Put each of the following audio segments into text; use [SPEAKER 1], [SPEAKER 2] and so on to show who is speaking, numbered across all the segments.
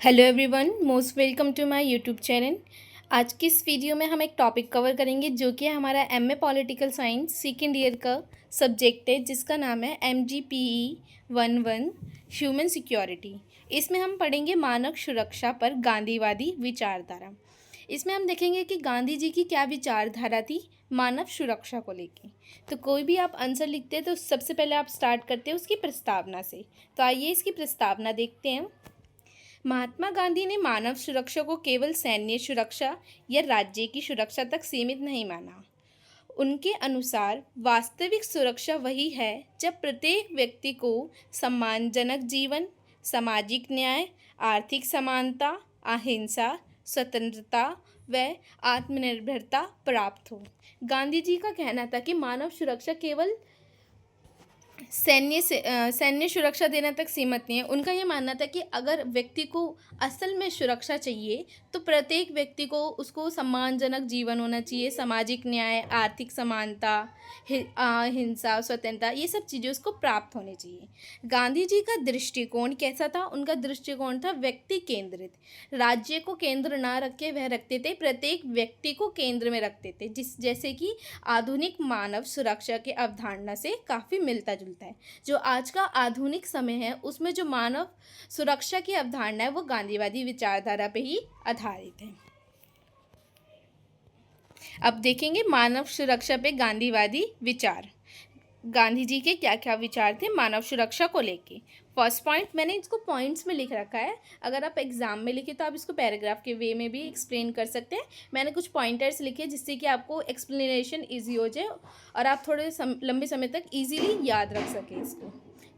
[SPEAKER 1] Hello everyone, most welcome to my YouTube channel. आज की इस वीडियो में हम एक टॉपिक कवर करेंगे जो कि हमारा MA political science second year का सब्जेक्ट है, जिसका नाम है MGPE 11 ह्यूमन सिक्योरिटी। इसमें हम पढ़ेंगे मानव सुरक्षा पर गांधीवादी विचारधारा। इसमें हम देखेंगे कि गांधी जी की क्या विचारधारा थी मानव सुरक्षा को लेके। तो कोई भी आप आंसर लिखते हैं तो सबसे पहले आप स्टार्ट करते हैं उसकी प्रस्तावना से। तो आइए इसकी प्रस्तावना देखते हैं। महात्मा गांधी ने मानव सुरक्षा को केवल सैन्य सुरक्षा या राज्य की सुरक्षा तक सीमित नहीं माना। उनके अनुसार वास्तविक सुरक्षा वही है जब प्रत्येक व्यक्ति को सम्मानजनक जीवन, सामाजिक न्याय, आर्थिक समानता, अहिंसा, स्वतंत्रता व आत्मनिर्भरता प्राप्त हो। गांधी जी का कहना था कि मानव सुरक्षा केवल सैन्य सुरक्षा देने तक सीमित नहीं है। उनका ये मानना था कि अगर व्यक्ति को असल में सुरक्षा चाहिए तो प्रत्येक व्यक्ति को उसको सम्मानजनक जीवन होना चाहिए, सामाजिक न्याय, आर्थिक समानता, हिंसा, स्वतंत्रता, ये सब चीज़ें उसको प्राप्त होनी चाहिए। गांधी जी का दृष्टिकोण कैसा था? उनका दृष्टिकोण था व्यक्ति केंद्रित। राज्य को केंद्र ना रख के वह रखते थे प्रत्येक व्यक्ति को केंद्र में रखते थे, जैसे कि आधुनिक मानव सुरक्षा के अवधारणा से काफ़ी मिलता जुलता है। जो आज का आधुनिक समय है उसमें जो मानव सुरक्षा की अवधारणा है वो गांधीवादी विचारधारा पे ही आधारित है। अब देखेंगे मानव सुरक्षा पे गांधीवादी विचार। गांधी जी के क्या क्या विचार थे मानव सुरक्षा को लेके। फर्स्ट पॉइंट, मैंने इसको पॉइंट्स में लिख रखा है। अगर आप एग्जाम में लिखे तो आप इसको पैराग्राफ के वे में भी एक्सप्लेन कर सकते हैं। मैंने कुछ पॉइंटर्स लिखे जिससे कि आपको एक्सप्लेनेशन ईजी हो जाए और आप थोड़े लंबे समय तक ईजीली याद रख सकें इसको।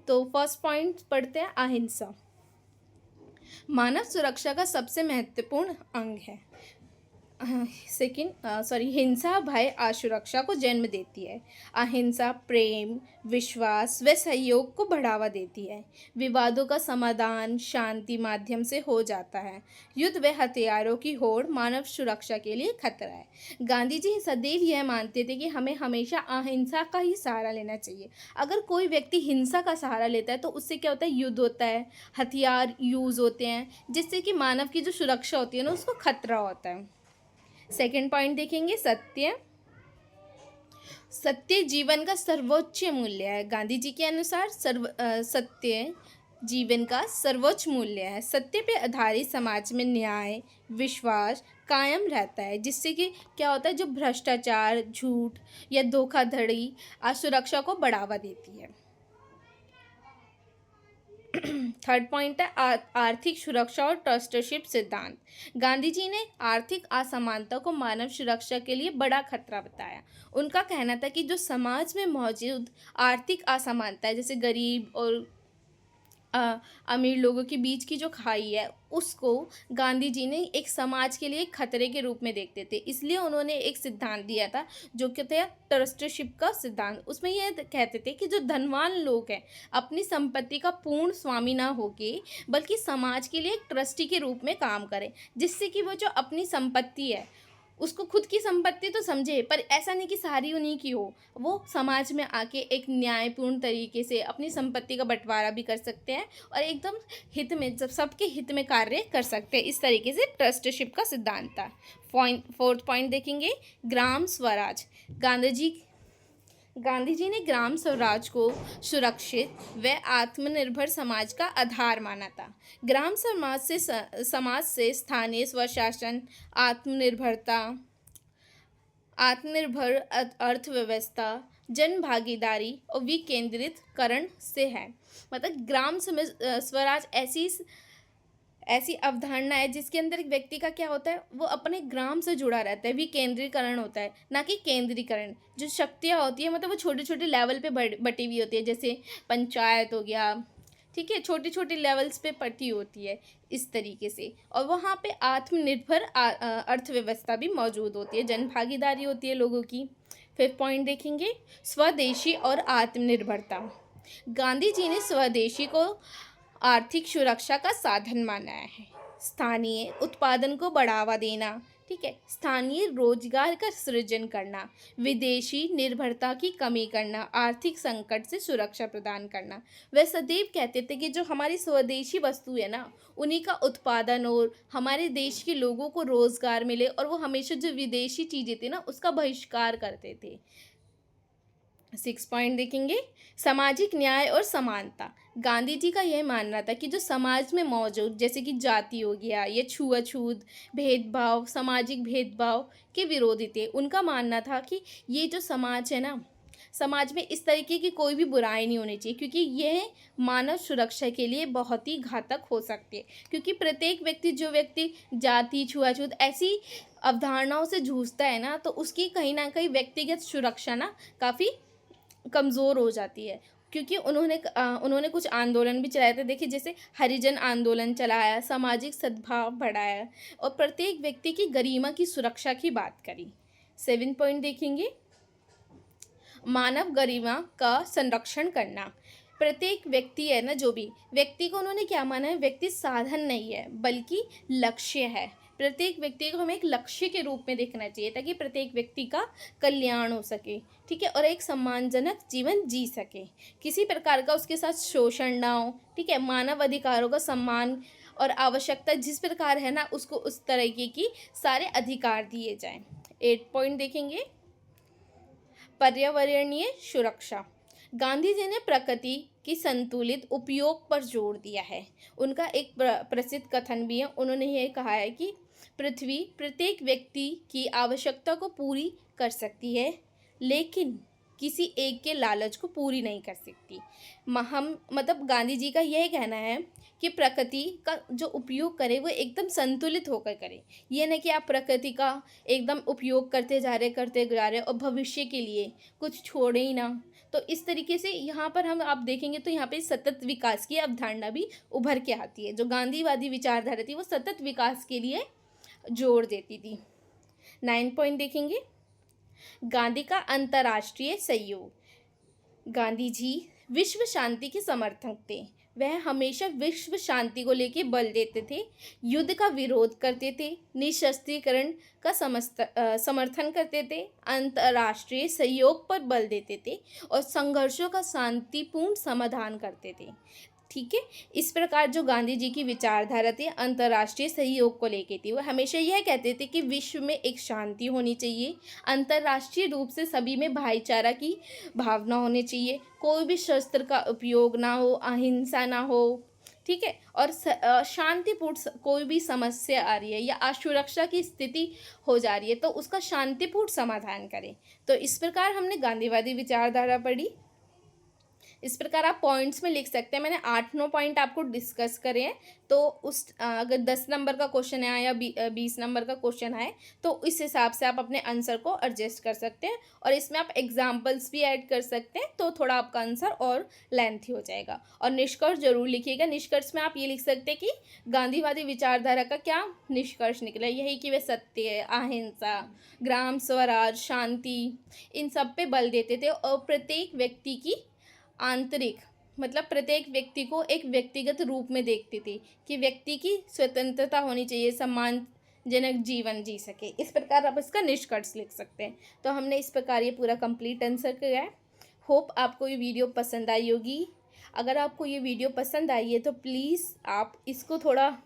[SPEAKER 1] तो फर्स्ट पॉइंट पढ़ते हैं, अहिंसा मानव सुरक्षा का सबसे महत्वपूर्ण अंग है। हिंसा भय असुरक्षा को जन्म देती है। अहिंसा प्रेम, विश्वास व सहयोग को बढ़ावा देती है। विवादों का समाधान शांति माध्यम से हो जाता है। युद्ध व हथियारों की होड़ मानव सुरक्षा के लिए खतरा है। गांधी जी सदैव यह मानते थे कि हमें हमेशा अहिंसा का ही सहारा लेना चाहिए। अगर कोई व्यक्ति हिंसा का सहारा लेता है तो उससे क्या होता है, युद्ध होता है, हथियार यूज़ होते हैं, जिससे कि मानव की जो सुरक्षा होती है ना उसको खतरा होता है। सेकेंड पॉइंट देखेंगे, सत्य जीवन का सर्वोच्च मूल्य है। गांधी जी के अनुसार सत्य जीवन का सर्वोच्च मूल्य है। सत्य पे आधारित समाज में न्याय, विश्वास कायम रहता है, जिससे कि क्या होता है, जो भ्रष्टाचार, झूठ या धोखाधड़ी असुरक्षा को बढ़ावा देती है। थर्ड पॉइंट है आर्थिक सुरक्षा और ट्रस्टशिप सिद्धांत। गांधी जी ने आर्थिक असमानता को मानव सुरक्षा के लिए बड़ा खतरा बताया। उनका कहना था कि जो समाज में मौजूद आर्थिक असमानता है, जैसे गरीब और अमीर लोगों के बीच की जो खाई है, उसको गांधी जी ने एक समाज के लिए खतरे के रूप में देखते थे। इसलिए उन्होंने एक सिद्धांत दिया था जो कि था ट्रस्टशिप का सिद्धांत। उसमें यह कहते थे कि जो धनवान लोग हैं अपनी संपत्ति का पूर्ण स्वामी ना होके बल्कि समाज के लिए एक ट्रस्टी के रूप में काम करें, जिससे कि वो जो अपनी संपत्ति है उसको खुद की संपत्ति तो समझे, पर ऐसा नहीं कि सारी उन्हीं की हो। वो समाज में आके एक न्यायपूर्ण तरीके से अपनी संपत्ति का बंटवारा भी कर सकते हैं और एकदम हित में, जब सबके हित में कार्य कर सकते हैं। इस तरीके से ट्रस्टशिप का सिद्धांत था। फोर्थ पॉइंट देखेंगे, ग्राम स्वराज। गांधी जी ने ग्राम स्वराज को सुरक्षित व आत्मनिर्भर समाज का आधार माना था। ग्राम समाज से स्थानीय स्वशासन, आत्मनिर्भर अर्थव्यवस्था, जन भागीदारी और विकेंद्रीकरण से है। मतलब ग्राम स्वराज ऐसी अवधारणा है जिसके अंदर एक व्यक्ति का क्या होता है, वो अपने ग्राम से जुड़ा रहता है। विकेंद्रीकरण होता है, ना कि केंद्रीकरण। जो शक्तियाँ होती है मतलब वो छोटे छोटे लेवल पे बटी हुई होती है, जैसे पंचायत हो गया, ठीक है, छोटी छोटी लेवल्स पे पटी होती है इस तरीके से। और वहाँ पे आत्मनिर्भर अर्थव्यवस्था भी मौजूद होती है, जन भागीदारी होती है लोगों की। फिफ्थ पॉइंट देखेंगे, स्वदेशी और आत्मनिर्भरता। गांधी जी ने स्वदेशी को आर्थिक सुरक्षा का साधन माना है। स्थानीय उत्पादन को बढ़ावा देना, ठीक है, स्थानीय रोजगार का सृजन करना, विदेशी निर्भरता की कमी करना, आर्थिक संकट से सुरक्षा प्रदान करना। वह सदैव कहते थे कि जो हमारी स्वदेशी वस्तु है ना, उन्हीं का उत्पादन और हमारे देश के लोगों को रोजगार मिले, और वो हमेशा जो विदेशी चीज़ें थी ना उसका बहिष्कार करते थे। 6 पॉइंट देखेंगे, सामाजिक न्याय और समानता। गांधी जी का यह मानना था कि जो समाज में मौजूद जैसे कि जाति हो गया, ये छुआछूत, भेदभाव, सामाजिक भेदभाव के विरोधी थे। उनका मानना था कि ये जो समाज है ना, समाज में इस तरीके की कोई भी बुराई नहीं होनी चाहिए, क्योंकि यह मानव सुरक्षा के लिए बहुत ही घातक हो सकती है। क्योंकि प्रत्येक व्यक्ति, जो व्यक्ति जाति, छुआछूत ऐसी अवधारणाओं से जूझता है ना, तो उसकी कहीं ना कहीं व्यक्तिगत सुरक्षा ना काफ़ी कमज़ोर हो जाती है। क्योंकि उन्होंने कुछ आंदोलन भी चलाए थे। देखिए, जैसे हरिजन आंदोलन चलाया, सामाजिक सद्भाव बढ़ाया और प्रत्येक व्यक्ति की गरिमा की सुरक्षा की बात करी। 7 पॉइंट देखेंगे, मानव गरिमा का संरक्षण करना। प्रत्येक व्यक्ति है ना, जो भी व्यक्ति को उन्होंने क्या माना है, व्यक्ति साधन नहीं है बल्कि लक्ष्य है। प्रत्येक व्यक्ति को हमें एक लक्ष्य के रूप में देखना चाहिए ताकि प्रत्येक व्यक्ति का कल्याण हो सके, ठीक है, और एक सम्मानजनक जीवन जी सके, किसी प्रकार का उसके साथ शोषण ना हो, ठीक है, मानव अधिकारों का सम्मान और आवश्यकता जिस प्रकार है ना, उसको उस तरीके की सारे अधिकार दिए जाएं। 8 पॉइंट देखेंगे, पर्यावरणीय सुरक्षा। गांधी जी ने प्रकृति की संतुलित उपयोग पर जोर दिया है। उनका एक प्रसिद्ध कथन भी है। उन्होंने ये कहा है कि पृथ्वी प्रत्येक व्यक्ति की आवश्यकता को पूरी कर सकती है, लेकिन किसी एक के लालच को पूरी नहीं कर सकती। हम मतलब गांधी जी का यह कहना है कि प्रकृति का जो उपयोग करें वो एकदम संतुलित होकर करें। ये नहीं कि आप प्रकृति का एकदम उपयोग करते जा रहे और भविष्य के लिए कुछ छोड़े ही ना। तो इस तरीके से यहाँ पर हम आप देखेंगे तो यहाँ पे सतत विकास की अवधारणा भी उभर के आती है। जो गांधीवादी विचारधारा थी वो सतत विकास के लिए जोर देती थी। 9 पॉइंट देखेंगे, गांधी का अंतर्राष्ट्रीय सहयोग। गांधी जी विश्व शांति के समर्थक थे। वह हमेशा विश्व शांति को लेकर बल देते थे, युद्ध का विरोध करते थे, निशस्त्रीकरण का समर्थन करते थे, अंतर्राष्ट्रीय सहयोग पर बल देते थे और संघर्षों का शांतिपूर्ण समाधान करते थे, ठीक है। इस प्रकार जो गांधी जी की विचारधारा थी अंतर्राष्ट्रीय सहयोग को लेके थी। वो हमेशा यह कहते थे कि विश्व में एक शांति होनी चाहिए, अंतर्राष्ट्रीय रूप से सभी में भाईचारा की भावना होनी चाहिए, कोई भी शस्त्र का उपयोग ना हो, अहिंसा ना हो, ठीक है, और शांतिपूर्ण कोई भी समस्या आ रही है या असुरक्षा की स्थिति हो जा रही है तो उसका शांतिपूर्ण समाधान करें। तो इस प्रकार हमने गांधीवादी विचारधारा पढ़ी। इस प्रकार आप पॉइंट्स में लिख सकते हैं। मैंने 8-9 पॉइंट आपको डिस्कस करे हैं। तो अगर 10 नंबर का क्वेश्चन आया या 20 नंबर का क्वेश्चन आए तो इस हिसाब से आप अपने आंसर को एडजस्ट कर सकते हैं और इसमें आप एग्जाम्पल्स भी ऐड कर सकते हैं, तो थोड़ा आपका आंसर और लेंथी हो जाएगा। और निष्कर्ष जरूर लिखिएगा। निष्कर्ष में आप ये लिख सकते हैं कि गांधीवादी विचारधारा का क्या निष्कर्ष निकला, यही कि वे सत्य, अहिंसा, ग्राम स्वराज, शांति, इन सब पे बल देते थे और प्रत्येक व्यक्ति की आंतरिक मतलब प्रत्येक व्यक्ति को एक व्यक्तिगत रूप में देखती थी कि व्यक्ति की स्वतंत्रता होनी चाहिए, सम्मानजनक जीवन जी सके। इस प्रकार आप इसका निष्कर्ष लिख सकते हैं। तो हमने इस प्रकार ये पूरा कंप्लीट आंसर किया है। होप आपको ये वीडियो पसंद आई होगी। अगर आपको ये वीडियो पसंद आई है तो प्लीज़ आप इसको थोड़ा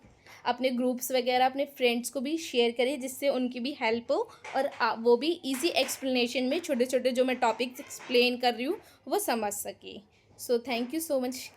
[SPEAKER 1] अपने ग्रुप्स वगैरह अपने फ्रेंड्स को भी शेयर करें जिससे उनकी भी हेल्प हो और वो भी इजी एक्सप्लेनेशन में छोटे छोटे जो मैं टॉपिक्स एक्सप्लेन कर रही हूँ वो समझ सके। So thank you so much.